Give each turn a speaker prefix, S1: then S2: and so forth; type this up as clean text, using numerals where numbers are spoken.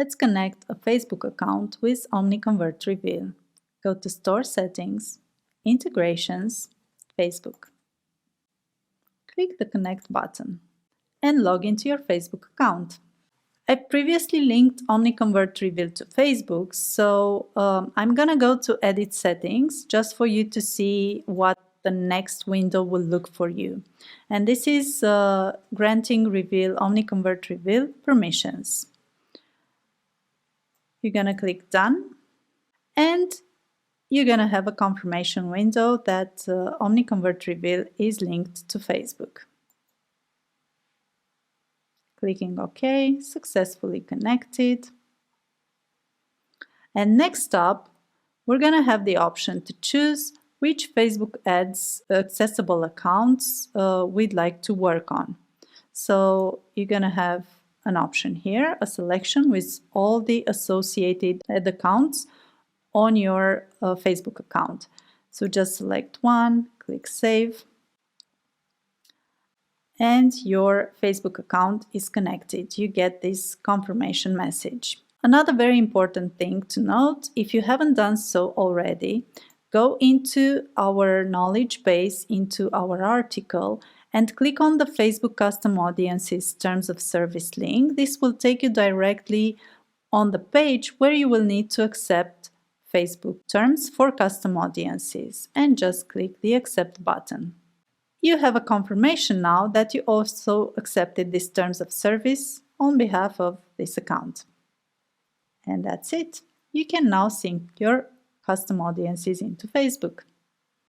S1: Let's connect a Facebook account with Omniconvert Reveal. Go to Store Settings, Integrations, Facebook. Click the Connect button and log into your Facebook account. I previously linked Omniconvert Reveal to Facebook, so I'm gonna go to Edit Settings just for you to see what the next window will look for you. And this is granting Reveal, Omniconvert Reveal permissions. You're gonna click Done, and you're gonna have a confirmation window that Omniconvert Reveal is linked to Facebook. Clicking OK, successfully connected. And next up, we're going to have the option to choose which Facebook ads accessible accounts we'd like to work on. So you're going to have an option here, a selection with all the associated ad accounts on your Facebook account. So just select one, click Save, and your Facebook account is connected. You get this confirmation message. Another very important thing to note, if you haven't done so already, go into our knowledge base, into our article, and click on the Facebook Custom Audiences Terms of Service link. This will take you directly on the page where you will need to accept Facebook terms for custom audiences, and just click the Accept button. You have a confirmation now that you also accepted these terms of service on behalf of this account. And that's it. You can now sync your custom audiences into Facebook.